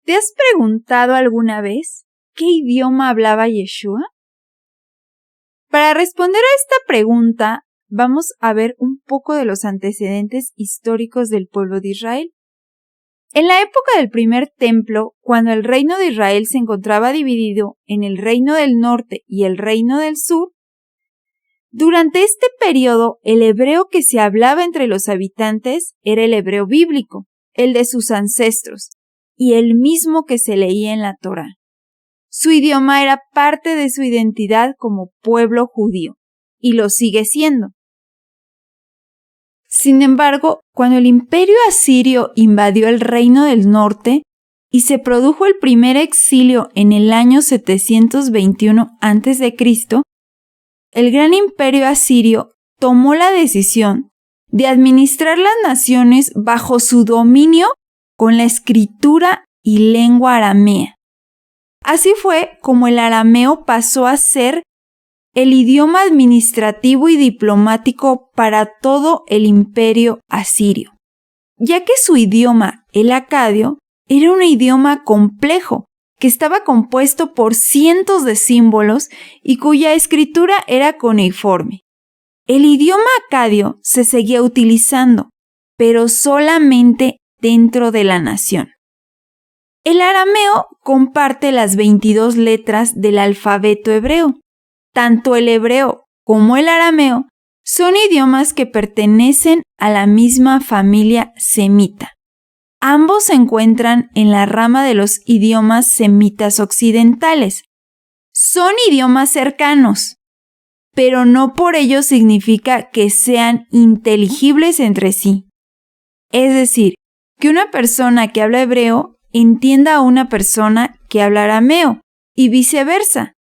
¿Te has preguntado alguna vez qué idioma hablaba Yeshua? Para responder a esta pregunta, vamos a ver un poco de los antecedentes históricos del pueblo de Israel. En la época del primer templo, cuando el reino de Israel se encontraba dividido en el reino del norte y el reino del sur, durante este periodo el hebreo que se hablaba entre los habitantes era el hebreo bíblico, el de sus ancestros, y el mismo que se leía en la Torá. Su idioma era parte de su identidad como pueblo judío, y lo sigue siendo. Sin embargo, cuando el imperio asirio invadió el reino del norte y se produjo el primer exilio en el año 721 a.C., el gran imperio asirio tomó la decisión de administrar las naciones bajo su dominio con la escritura y lengua aramea. Así fue como el arameo pasó a ser el idioma administrativo y diplomático para todo el imperio asirio, ya que su idioma, el acadio, era un idioma complejo que estaba compuesto por cientos de símbolos y cuya escritura era cuneiforme. El idioma acadio se seguía utilizando, pero solamente dentro de la nación. El arameo comparte las 22 letras del alfabeto hebreo. Tanto el hebreo como el arameo son idiomas que pertenecen a la misma familia semita. Ambos se encuentran en la rama de los idiomas semitas occidentales. Son idiomas cercanos, pero no por ello significa que sean inteligibles entre sí. Es decir, que una persona que habla hebreo entienda a una persona que habla arameo y viceversa.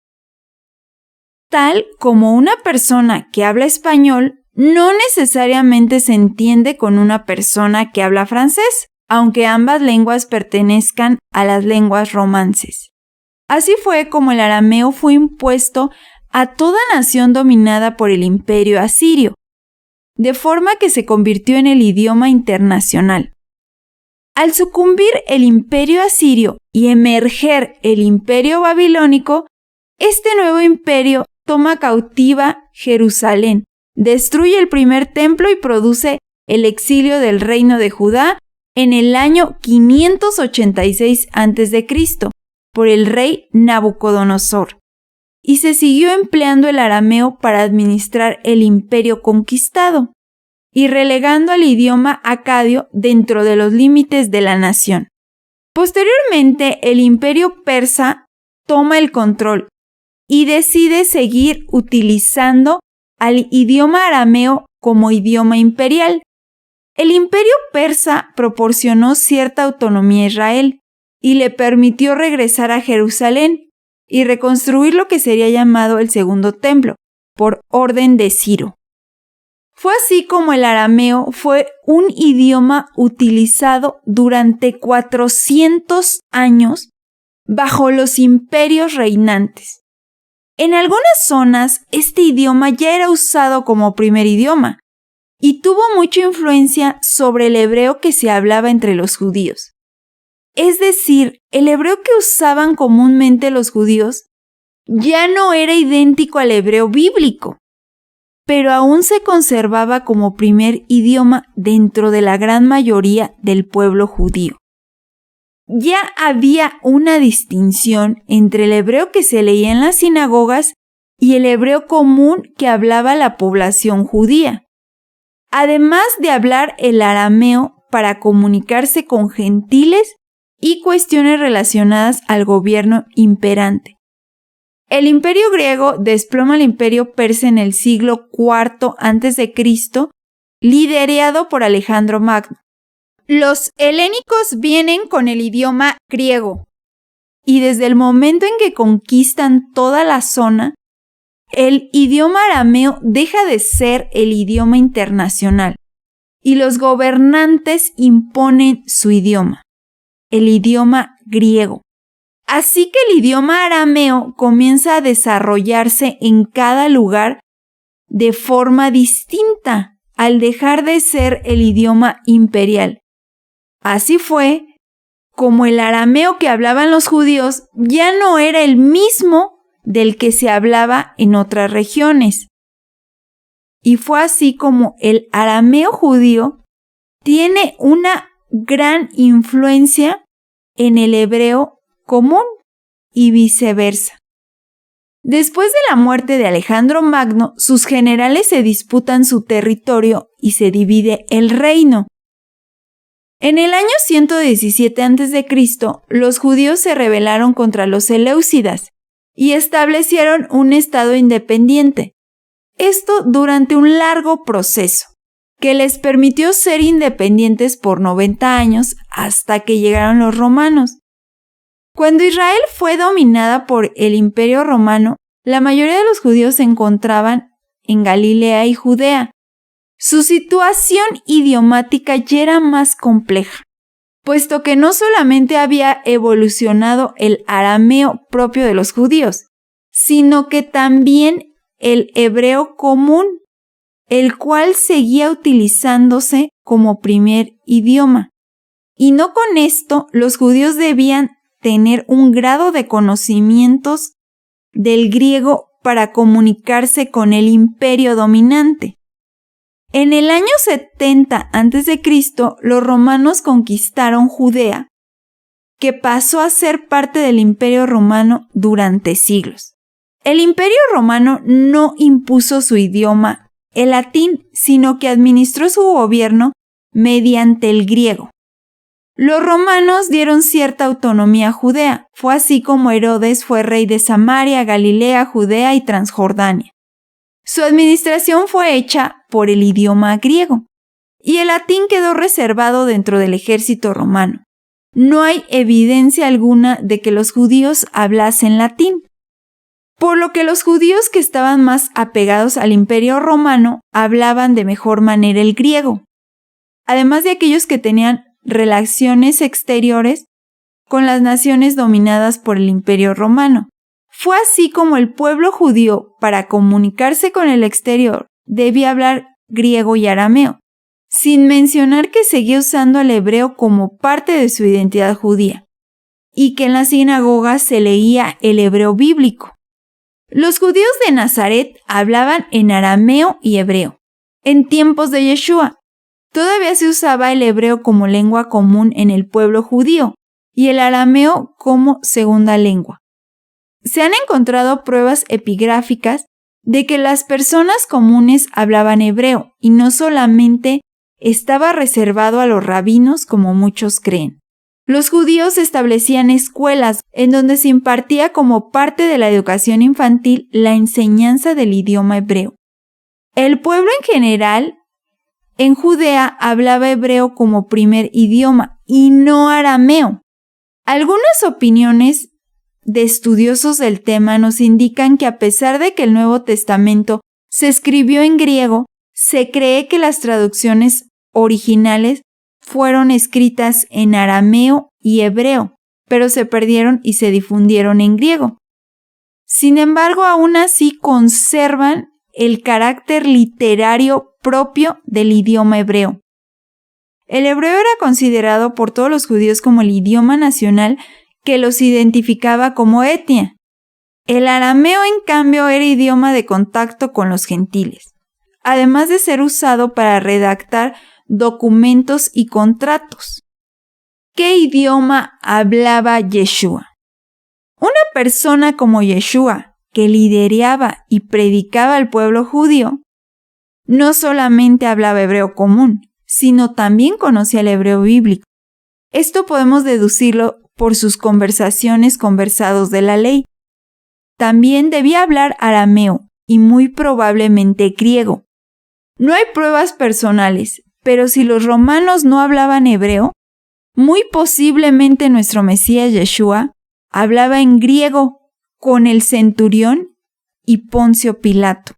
Tal como una persona que habla español no necesariamente se entiende con una persona que habla francés, aunque ambas lenguas pertenezcan a las lenguas romances. Así fue como el arameo fue impuesto a toda nación dominada por el imperio asirio, de forma que se convirtió en el idioma internacional. Al sucumbir el imperio asirio y emerger el imperio babilónico, este nuevo imperio toma cautiva Jerusalén, destruye el primer templo y produce el exilio del reino de Judá en el año 586 a.C. por el rey Nabucodonosor, y se siguió empleando el arameo para administrar el imperio conquistado y relegando al idioma acadio dentro de los límites de la nación. Posteriormente, el imperio persa toma el control y decide seguir utilizando al idioma arameo como idioma imperial. El imperio persa proporcionó cierta autonomía a Israel y le permitió regresar a Jerusalén y reconstruir lo que sería llamado el segundo templo, por orden de Ciro. Fue así como el arameo fue un idioma utilizado durante 400 años bajo los imperios reinantes. En algunas zonas, este idioma ya era usado como primer idioma y tuvo mucha influencia sobre el hebreo que se hablaba entre los judíos. Es decir, el hebreo que usaban comúnmente los judíos ya no era idéntico al hebreo bíblico, pero aún se conservaba como primer idioma dentro de la gran mayoría del pueblo judío. Ya había una distinción entre el hebreo que se leía en las sinagogas y el hebreo común que hablaba la población judía, además de hablar el arameo para comunicarse con gentiles y cuestiones relacionadas al gobierno imperante. El imperio griego desploma al imperio persa en el siglo IV a.C., liderado por Alejandro Magno. Los helénicos vienen con el idioma griego, y desde el momento en que conquistan toda la zona, el idioma arameo deja de ser el idioma internacional, y los gobernantes imponen su idioma, el idioma griego. Así que el idioma arameo comienza a desarrollarse en cada lugar de forma distinta al dejar de ser el idioma imperial. Así fue como el arameo que hablaban los judíos ya no era el mismo del que se hablaba en otras regiones. Y fue así como el arameo judío tiene una gran influencia en el hebreo común y viceversa. Después de la muerte de Alejandro Magno, sus generales se disputan su territorio y se divide el reino. En el año 117 a.C., los judíos se rebelaron contra los seleucidas y establecieron un estado independiente. Esto durante un largo proceso que les permitió ser independientes por 90 años hasta que llegaron los romanos. Cuando Israel fue dominada por el Imperio Romano, la mayoría de los judíos se encontraban en Galilea y Judea. Su situación idiomática ya era más compleja, puesto que no solamente había evolucionado el arameo propio de los judíos, sino que también el hebreo común, el cual seguía utilizándose como primer idioma. Y no con esto, los judíos debían tener un grado de conocimientos del griego para comunicarse con el imperio dominante. En el año 70 a.C., los romanos conquistaron Judea, que pasó a ser parte del Imperio Romano durante siglos. El Imperio Romano no impuso su idioma, el latín, sino que administró su gobierno mediante el griego. Los romanos dieron cierta autonomía a Judea. Fue así como Herodes fue rey de Samaria, Galilea, Judea y Transjordania. Su administración fue hecha por el idioma griego, y el latín quedó reservado dentro del ejército romano. No hay evidencia alguna de que los judíos hablasen latín, por lo que los judíos que estaban más apegados al Imperio Romano hablaban de mejor manera el griego, además de aquellos que tenían relaciones exteriores con las naciones dominadas por el Imperio Romano. Fue así como el pueblo judío, para comunicarse con el exterior, debía hablar griego y arameo, sin mencionar que seguía usando el hebreo como parte de su identidad judía, y que en las sinagogas se leía el hebreo bíblico. Los judíos de Nazaret hablaban en arameo y hebreo. En tiempos de Yeshua, todavía se usaba el hebreo como lengua común en el pueblo judío y el arameo como segunda lengua. Se han encontrado pruebas epigráficas de que las personas comunes hablaban hebreo y no solamente estaba reservado a los rabinos como muchos creen. Los judíos establecían escuelas en donde se impartía como parte de la educación infantil la enseñanza del idioma hebreo. El pueblo en general en Judea hablaba hebreo como primer idioma y no arameo. Algunas opiniones de estudiosos del tema nos indican que a pesar de que el Nuevo Testamento se escribió en griego, se cree que las traducciones originales fueron escritas en arameo y hebreo, pero se perdieron y se difundieron en griego. Sin embargo, aún así conservan el carácter literario propio del idioma hebreo. El hebreo era considerado por todos los judíos como el idioma nacional que los identificaba como etnia. El arameo, en cambio, era idioma de contacto con los gentiles, además de ser usado para redactar documentos y contratos. ¿Qué idioma hablaba Yeshua? Una persona como Yeshua, que lideraba y predicaba al pueblo judío, no solamente hablaba hebreo común, sino también conocía el hebreo bíblico. Esto podemos deducirlo por sus conversaciones con versados de la ley. También debía hablar arameo y muy probablemente griego. No hay pruebas personales, pero si los romanos no hablaban hebreo, muy posiblemente nuestro Mesías Yeshua hablaba en griego con el centurión y Poncio Pilato.